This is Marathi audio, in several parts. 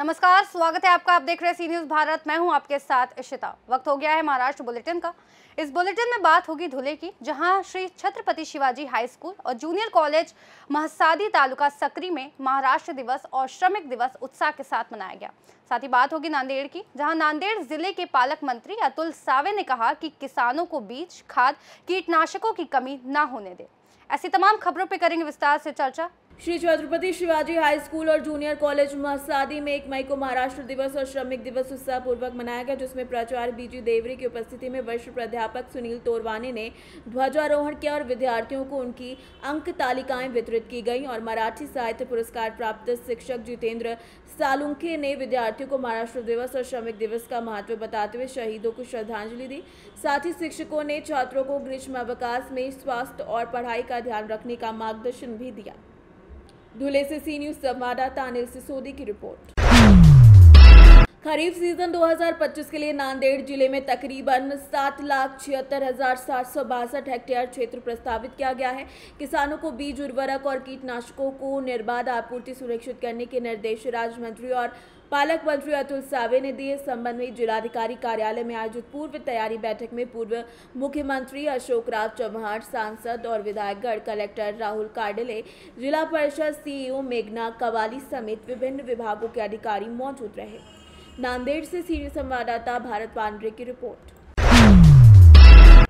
नमस्कार, स्वागत है आपका। आप देख रहे हैं सी न्यूज़ भारत। मैं हूं आपके साथ इशिता। वक्त हो गया है महाराष्ट्र बुलेटिन का। इस बुलेटिन में बात होगी धुले की, जहां श्री छत्रपति शिवाजी हाई स्कूल और जूनियर कॉलेज महसादी तालुका सकरी में महाराष्ट्र दिवस और श्रमिक दिवस उत्साह के साथ मनाया गया। साथ ही बात होगी नांदेड़ की, जहां नांदेड़ जिले के पालक मंत्री अतुल सावे ने कहा कि किसानों को बीज, खाद, कीटनाशकों की कमी न होने दे। ऐसी तमाम खबरों पर करेंगे विस्तार से चर्चा। श्री छत्रपति शिवाजी हाई स्कूल और जूनियर कॉलेज महसादी में 1 मई को महाराष्ट्र दिवस और श्रमिक दिवस उत्साहपूर्वक मनाया गया, जिसमें प्राचार्य बीजी देवरे की उपस्थिति में वरिष्ठ प्राध्यापक सुनील तोरवाने ने ध्वजारोहण किया और विद्यार्थियों को उनकी अंक तालिकाएं वितरित की गई। और मराठी साहित्य पुरस्कार प्राप्त शिक्षक जितेंद्र सालुंखे ने विद्यार्थियों को महाराष्ट्र दिवस और श्रमिक दिवस का महत्व बताते हुए शहीदों को श्रद्धांजलि दी। साथ ही शिक्षकों ने छात्रों को ग्रीष्म अवकाश में स्वास्थ्य और पढ़ाई का ध्यान रखने का मार्गदर्शन भी दिया। धुले से सी न्यूज़ संवाददाता अनिल सिसोदी की रिपोर्ट। खरीफ सीजन 2025 के लिए नांदेड़ जिले में तकरीबन 7,76,762 हेक्टेयर क्षेत्र प्रस्तावित किया गया है। किसानों को बीज, उर्वरक और कीटनाशकों को निर्बाध आपूर्ति सुनिश्चित करने के निर्देश राज्य मंत्री और पालक मंत्री अतुल सावे ने दिए। संबंध में जिलाधिकारी कार्यालय में आयोजित पूर्व तैयारी बैठक में पूर्व मुख्यमंत्री अशोक राव चव्हाण, सांसद और विधायकगण, कलेक्टर राहुल कार्डले, जिला परिषद सीईओ मेघना कवाली समेत विभिन्न विभागों के अधिकारी मौजूद रहे। नांदेड़ से सीनियर संवाददाता भारत पांडे की रिपोर्ट।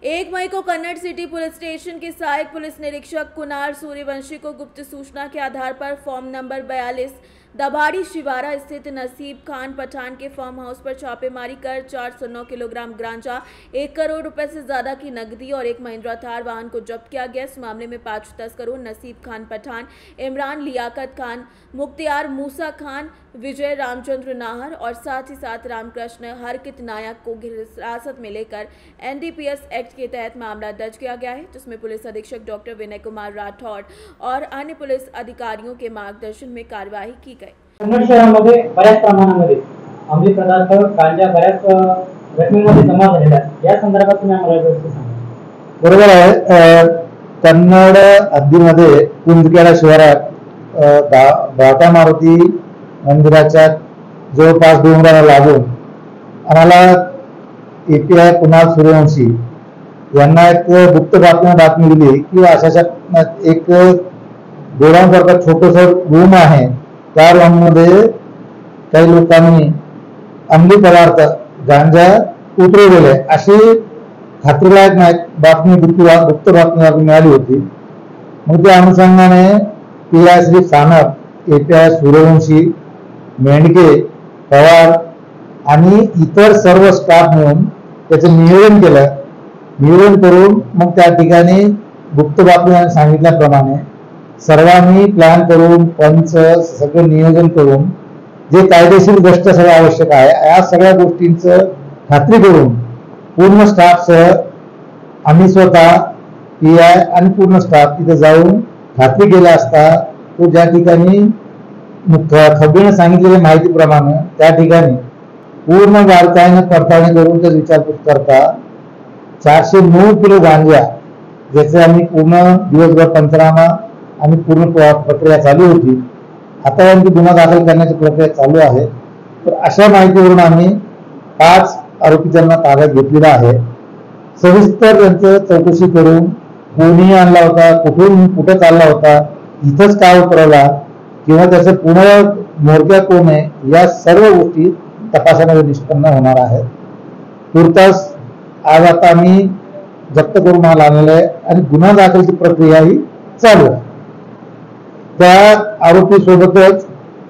1 मई को कन्नड़ सिटी पुलिस स्टेशन के सहायक पुलिस निरीक्षक कुणाल सूर्यवंशी को गुप्त सूचना के आधार पर फॉर्म नंबर 42 दबाड़ी शिवारा स्थित नसीब खान पठान के फार्म हाउस पर छापेमारी कर 409 किलोग्राम गांजा, 1 करोड़ रुपए से ज्यादा की नकदी और 1 महिंद्रा थार वाहन को जब्त किया गया। इस मामले में 5 तस्करों नसीब खान पठान, इमरान लियाकत खान, मुख्तियार मूसा खान, विजय रामचंद्र नाहर और साथ ही साथ रामकृष्ण हरकित नायक को हिरासत में लेकर एनडीपीएस एक्ट के तहत मामला दर्ज किया गया है, जिसमें पुलिस अधीक्षक डॉक्टर विनय कुमार राठौड़ और अन्य पुलिस अधिकारियों के मार्गदर्शन में कार्यवाही की गई। कन्नड शहरामध्ये बऱ्याच प्रमाणामध्ये अंमली पदार्थ, गांजा बऱ्याच घटनेमध्ये जमा झालेला आहे। या संदर्भात तुम्ही आम्हाला व्यवस्थित सांगा। बरोबर आहे। कन्नड हद्दीमध्ये कुंजकेडा शिवारात भाटा मारुती मंदिराच्या जवळपास डोंगराला लागून आम्हाला एपीआय कुणाल सूर्यवंशी यांना एक गुप्त बातमी दिली की अशाच्या एक गोडाऊन सारखा छोटंसं रूम आहे, त्या रूम मध्ये काही लोकांनी अंमली पदार्थ गांजा उतरवलेले अशी खात्रीलायक गुप्त बातमी मिळाली होती। मग त्या अनुषंगाने पीआय श्री सानप, एपीआय सूर्यवंशी, मेंढके, पवार आणि इतर सर्व स्टाफ मिळून त्याचं नियोजन केलं। नियोजन करून मग त्या ठिकाणी गुप्त बातमीने सांगितल्याप्रमाणे सर्वांनी प्लॅन करून पंच सगळं नियोजन करून जे कायदेशीर गोष्ट सगळं आवश्यक आहे या सगळ्या गोष्टींचं खात्री करून पूर्ण स्टाफसह आम्ही स्वतः पीआय आणि पूर्ण स्टाफ तिथे जाऊन खात्री केल्या असता तो ज्या ठिकाणी खबरीने सांगितलेल्या माहितीप्रमाणे त्या ठिकाणी पूर्ण बारकाईने पडताळणी करून त्याची विचारपूस करता 409 किलो गांजा, ज्याचे आम्ही पूर्ण दिवसभर पंचनामा आणि पूर्ण प्रक्रिया चालू होती। आता आमची गुन्हा दाखल करण्याची प्रक्रिया चालू आहे। तर अशा माहितीवरून आम्ही 5 आरोपींना ताब्यात घेतलेला आहे। सविस्तर त्यांचं चौकशी करून कोणी आणला होता, कुठे चालला होता, इथंच काय उतरवला किंवा त्याचं पुन्हा म्होरक्या कोण आहे, या सर्व गोष्टी तपासामध्ये निष्पन्न होणार आहेत। तुर्तास आज आता आम्ही जप्त करून माल आणलेला आहे आणि गुन्हा दाखलची प्रक्रिया ही चालू आहे। त्या आरोपी सोबतच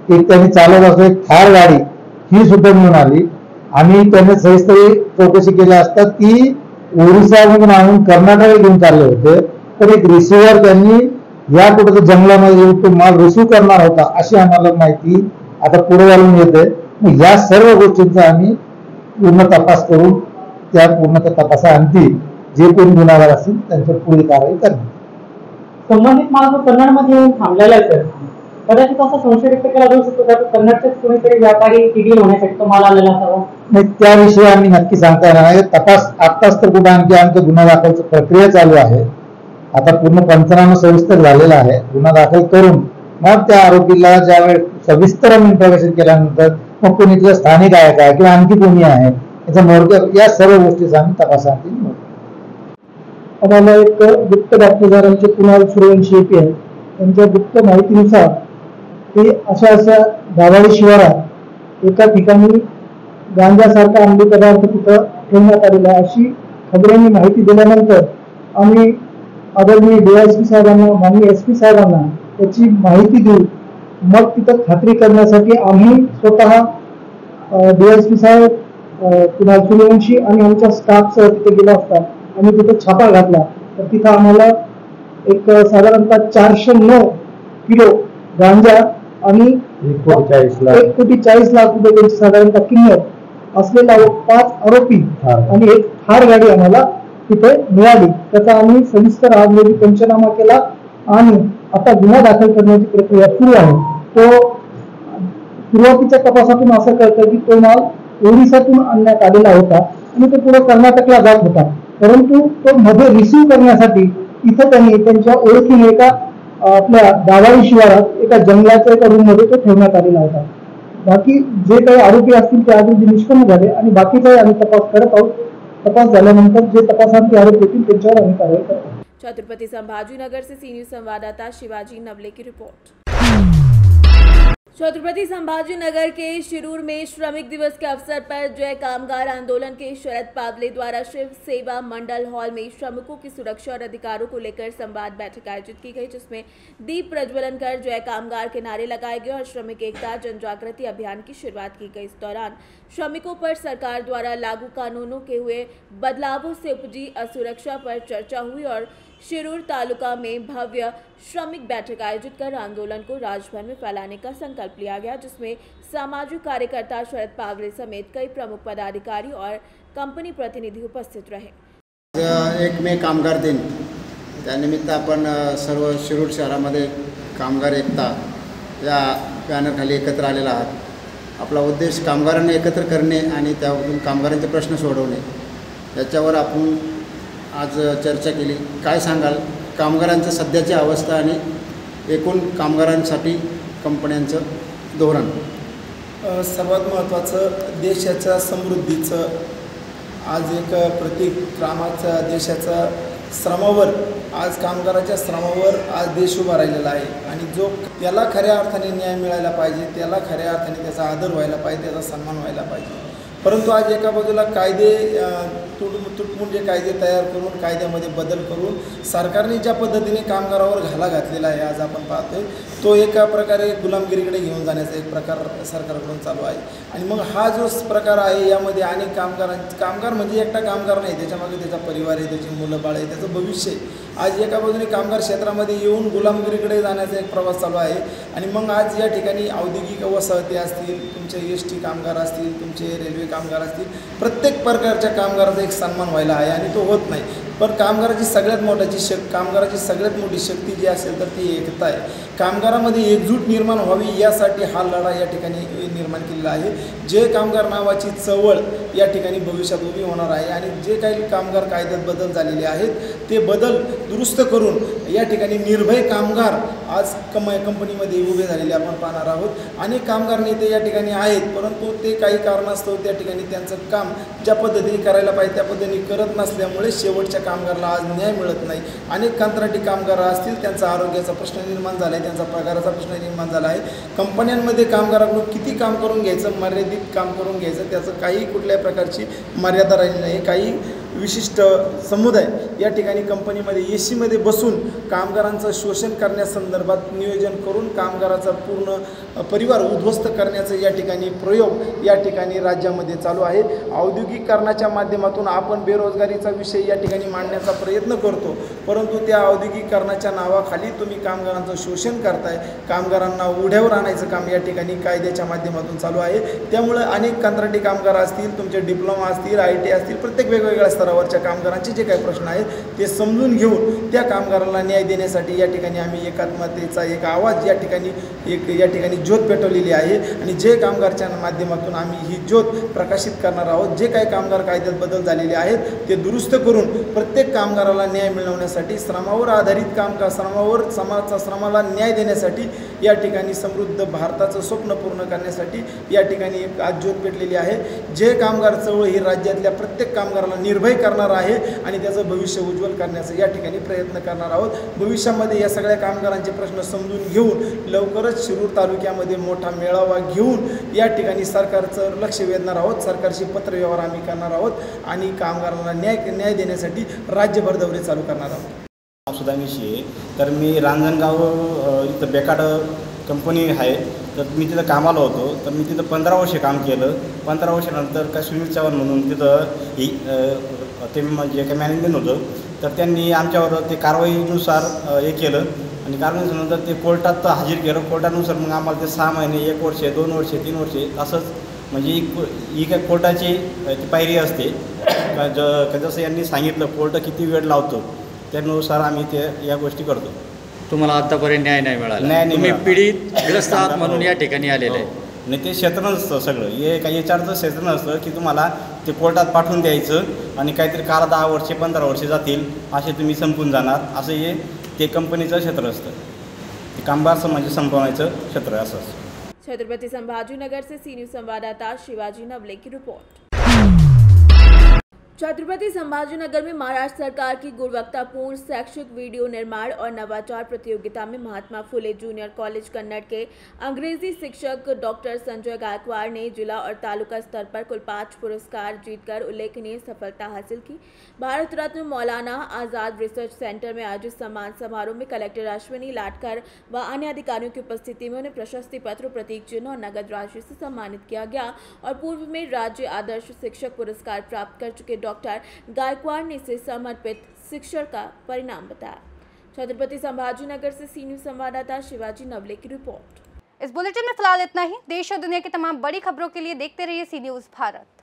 एक त्यांनी चालवत असलेली थार गाडी ही सुद्धा मिळून आली। आम्ही त्यांनी सविस्तर चौकशी केली असता ती ओरिसामधून आणून कर्नाटकला घेऊन चालले होते, तर एक रिसिव्हर त्यांनी या कुठे जंगलामध्ये येऊन तो माल रिसिव्ह करणार होता अशी आम्हाला माहिती आता पुढे घालून येते। या सर्व गोष्टींचा आम्ही पूर्ण तपास करून त्या पूर्ण तपासाअंती जे कोणी गुन्हेगार असतील त्यांच्यावर पुढील कारवाई करणार। संबंधित माल जो कन्नडमध्ये येऊन थांबलेला आहे, कदाचित असा संशय व्यक्त केला जाऊ शकतो का कन्नडचेच कोणीतरी व्यापारी तिघी होण्यासाठी तो माल आलेला असावा? नाही, त्याविषयी आम्ही नक्की सांगता येणार नाही। तपास आत्ताच तर कुठे आणखी आमच्या गुन्हा दाखलची प्रक्रिया चालू आहे। आता पूर्ण पंचनामा सविस्तर झालेला आहे। गुन्हा दाखल करून मग त्या आरोपीला ज्यावेळेस सविस्तर इन्फॉर्मेशन केल्यानंतर मग कोणी तिथं स्थानिक आहे का किंवा आणखी कोणी आहे याचा मोडकं, या सर्व गोष्टीचा आम्ही तपासासाठी आम्हाला एक गुप्त बातमीदारांचे कुणाल सूर्यवंशी एपी आहे, त्यांच्या गुप्त माहितीनुसार ते अशा दाभाडे शिवारात एका ठिकाणी गांजासारखा अंमली पदार्थ तिथं ठेवण्यात आलेला अशी खबरांनी माहिती दिल्यानंतर आम्ही आदरणीय DSP साहेबांना, माननीय SP साहेबांना त्याची माहिती देऊ. मग तिथं खात्री करण्यासाठी आम्ही स्वतः DSP साहेब, कुणाल सूर्यवंशी आणि आमच्या स्टाफसह तिथे गेलो असता आणि तिथे छापा घातला. तर तिथं आम्हाला एक साधारणतः 409 किलो गांजा आणि 1,40,00,000 रुपये त्यांची साधारणतः किंमत असलेला 5 आरोपी आणि एक थार गाडी आम्हाला तिथे मिळाली. त्याचा आम्ही सविस्तर आज रोजी पंचनामा केला आणि आता गुन्हा दाखल करण्याची प्रक्रिया सुरू आहे. तो सुरुवातीच्या तपासातून असं कळतं की तो माल ओरिसातून आणण्यात आलेला होता आणि तो पुढे कर्नाटकला जात होता, परंतु तो मध्ये रिसीव्ह करण्यासाठी इथं त्यांनी त्यांच्या ओळखीने एका आपल्या दाभाडे शिवारात एका जंगलाच्या एका रूम मध्ये तो ठेवण्यात आलेला होता. बाकी जे काही आरोपी असतील ते आधी निष्पन्न झाले आणि बाकीचाही आम्ही तपास करत आहोत. तपास झाल्यानंतर जे तपासांती आरोप येतील त्यांच्यावर आम्ही कारवाई करत आहोत. छत्रपति संभाजीनगर से सी न्यूज संवाददाता शिवाजी नवले की रिपोर्ट। छत्रपति संभाजीनगर के शिरूर में श्रमिक दिवस के अवसर पर जय कामगार आंदोलन के शरद पावले द्वारा शिव सेवा मंडल हॉल में श्रमिकों की सुरक्षा और अधिकारों को लेकर संवाद बैठक आयोजित की गई, जिसमें दीप प्रज्वलन कर जय कामगार के नारे लगाए गए और श्रमिक एकता जन जागृति अभियान की शुरुआत की गई। इस दौरान श्रमिकों पर सरकार द्वारा लागू कानूनों के हुए बदलावों से उपजी असुरक्षा पर चर्चा हुई और शिरूर तालुका में भव्य श्रमिक बैठक आयोजित कर आंदोलन को राज्यभर में फैलाने का संकल्प लिया गया, जिसमें सामाजिक कार्यकर्ता शरद पावले समेत कई प्रमुख पदाधिकारी और कंपनी प्रतिनिधि उपस्थित रहे। 1 मे कामगार दिन, त्यानिमित्त आपण सर्व शिरूर शहरामध्ये कामगार एकता या बॅनरखाली एकत्र आलेला आहात। आपला उद्देश कामगारांना एकत्र करणे आणि त्यावरून कामगारांचे प्रश्न सोडवणे याच्यावर आपण आज चर्चा केली। काय सांगाल कामगारांचं सध्याची अवस्था आणि एकूण कामगारांसाठी कंपन्यांचं धोरण? सर्वात महत्त्वाचं देशाच्या समृद्धीचं आज एक प्रतीक कामाच्या देशाचा श्रमावर, आज कामगाराच्या श्रमावर आज देश उभा राहिलेला आहे आणि जो त्याला खऱ्या अर्थाने न्याय मिळायला पाहिजे, त्याला खऱ्या अर्थाने त्याचा आदर व्हायला पाहिजे, त्याचा सन्मान व्हायला पाहिजे। परंतु आज एका बाजूला कायदे तुटपुंजे कायदे तयार करून कायद्यामध्ये बदल करून सरकारने ज्या पद्धतीने कामगारावर घाला घातलेला आहे आज आपण पाहतोय, तो एका प्रकारे गुलामगिरीकडे घेऊन जाण्याचा एक प्रकार सरकारकडून चालू आहे। आणि मग हा जो प्रकार आहे यामध्ये अनेक कामगार म्हणजे एकटा कामगार नाही, त्याच्यामागे त्याचा परिवार आहे, त्याची मुलं बाळ आहे, त्याचं भविष्य आहे। आज एका बाजूने कामगार क्षेत्रामध्ये येऊन गुलामगिरीकडे जाण्याचा एक प्रवास चालू आहे आणि मग आज या ठिकाणी औद्योगिक वसाहती असतील, तुमचे ST कामगार असतील, तुमचे रेल्वे कामगार असतील, प्रत्येक प्रकारच्या कामगाराचा एक सन्मान व्हायला आहे आणि तो होत नाही। पण कामगाराची सगळ्यात मोठी शक्ती जी असेल तर ती एकता आहे। कामगारामध्ये एकजूट निर्माण व्हावी यासाठी हा लढा या ठिकाणी निर्माण केलेला आहे। जे कामगार नावाची चळवळ या ठिकाणी भविष्यात उभी होणार आहे आणि जे काही कामगार कायद्यात बदल झालेले आहेत ते बदल दुरुस्त करून या ठिकाणी निर्भय कामगार आज कंपनीमध्ये उभे झालेले आपण पाहणार आहोत। अनेक कामगार नेते या ठिकाणी आहेत, परंतु ते काही कारणास्तव त्या ठिकाणी त्यांचं काम ज्या पद्धतीने करायला पाहिजे त्या पद्धतीने करत नसल्यामुळे शेवटच्या कामगाराला आज न्याय मिळत नाही। अनेक कंत्राटी कामगार असतील, त्यांचा आरोग्याचा प्रश्न निर्माण झाला आहे, त्यांचा पगाराचा प्रश्न निर्माण झाला आहे। कंपन्यांमध्ये कामगारांकडून किती काम करून घ्यायचं, मर्यादित काम करून घ्यायचं, त्याचं काही कुठल्याही प्रकारची मर्यादा राहिली नाही। काही विशिष्ट समुदाय या ठिकाणी कंपनीमध्ये AC मध्ये बसून कामगारांचं शोषण करण्यासंदर्भात नियोजन करून कामगाराचा पूर्ण परिवार उद्ध्वस्त करण्याचं या ठिकाणी प्रयोग या ठिकाणी राज्यामध्ये चालू आहे। औद्योगिकीकरणाच्या माध्यमातून आपण बेरोजगारीचा विषय या ठिकाणी मांडण्याचा प्रयत्न करतो, परंतु त्या औद्योगिकीकरणाच्या नावाखाली तुम्ही कामगारांचं शोषण करताय, कामगारांना उड्यावर आणायचं काम या ठिकाणी कायद्याच्या माध्यमातून चालू आहे। त्यामुळे अनेक कंत्राटी कामगार असतील, तुमचे डिप्लोमा असतील, IT असतील, प्रत्येक वेगवेगळ्या स्तरावरच्या कामगारांचे जे काही प्रश्न आहेत ते समजून घेऊन त्या कामगाराला न्याय देण्यासाठी या ठिकाणी आम्ही एकात्मतेचा एक आवाज या ठिकाणी ज्योत पेटवलेली आहे आणि जे कामगारच्या माध्यमातून आम्ही ही ज्योत प्रकाशित करणार आहोत. जे काही कामगार कायद्यात बदल झालेले आहेत ते दुरुस्त करून प्रत्येक कामगाराला न्याय मिळवण्यासाठी श्रमावर आधारित श्रमाला न्याय देण्यासाठी या ठिकाणी समृद्ध भारताचं स्वप्न पूर्ण करण्यासाठी या ठिकाणी एक आज ज्योत पेटलेली आहे. जे कामगार चळवळ ही राज्यातल्या प्रत्येक कामगाराला निर्भय करणार आहे आणि त्याचं भविष्य उज्ज्वल करण्याचा या ठिकाणी प्रयत्न करणार आहोत. भविष्यामध्ये या सगळ्या कामगारांचे प्रश्न समजून घेऊन लवकरच शिरूर तालुक्यामध्ये मोठा मेळावा घेऊन या ठिकाणी सरकारचं लक्ष वेधणार आहोत. सरकारशी पत्रव्यवहार आम्ही करणार आहोत आणि कामगारांना न्याय देण्यासाठी राज्यभर दौरे चालू करणार आहोत. सुदामिशी तर मी रांजणगाव इथं बेकाड कंपनी आहे, तर मी तिथं कामाला होतो. तर मी तिथं 15 वर्ष काम केलं. 15 वर्षानंतर काय सुनील चव्हाण म्हणून तिथं ते म्हणजे काय मॅनेजमेंट होतं, तर त्यांनी आमच्यावर ते कारवाईनुसार हे केलं आणि कारवाईनंतर ते कोर्टात हजर केलं. कोर्टानुसार मग आम्हाला ते 6 महिने 1 वर्ष 2 वर्ष 3 वर्षे असंच म्हणजे ही काय कोर्टाची ती पायरी असते. जसं यांनी सांगितलं कोर्ट किती वेळ लावतो त्यानुसार आम्ही ते या गोष्टी करतो. तुम्हाला आतापर्यंत न्याय नाही मिळाला. तुम्ही पीडित ग्रस्त आहात म्हणून या ठिकाणी आलेलं आहे. नाही, ते क्षेत्र नसतं सगळं. हे काही याच्यावरचं क्षेत्र नसतं की तुम्हाला ते कोर्टात पाठवून द्यायचं आणि काहीतरी काल 10 वर्षे 15 वर्षे जातील असे तुम्ही संपून जाणार, असं हे ते कंपनीचं क्षेत्र असतं. ते कामगार म्हणजे संपवण्याचं क्षेत्र असं असतं. छत्रपति संभाजीनगर से सी न्यूज़ संवाददाता शिवाजी नवले की रिपोर्ट। छत्रपति संभाजीनगर में महाराष्ट्र सरकार की गुणवत्तापूर्ण शैक्षिक वीडियो निर्माण और नवाचार प्रतियोगिता में महात्मा फुले जूनियर कॉलेज कन्नड़ के अंग्रेजी शिक्षक डॉक्टर संजय गायकवाड़ ने जिला और तालुका स्तर पर कुल 5 पुरस्कार जीतकर उल्लेखनीय सफलता हासिल की। भारत रत्न मौलाना आज़ाद रिसर्च सेंटर में आयोजित सम्मान समारोह में कलेक्टर अश्विनी लाटकर व अन्य अधिकारियों की उपस्थिति में उन्हें प्रशस्ति पत्र, प्रतीक चिन्ह और नगद राशि से सम्मानित किया गया। और पूर्व में राज्य आदर्श शिक्षक पुरस्कार प्राप्त कर चुके डॉक्टर गायकवाड़ ने इसे समर्पित शिक्षण का परिणाम बताया। छत्रपति संभाजीनगर से सी न्यूज़ संवाददाता शिवाजी नवले की रिपोर्ट। इस बुलेटिन में फिलहाल इतना ही। देश और दुनिया की तमाम बड़ी खबरों के लिए देखते रहिए सी न्यूज़ भारत।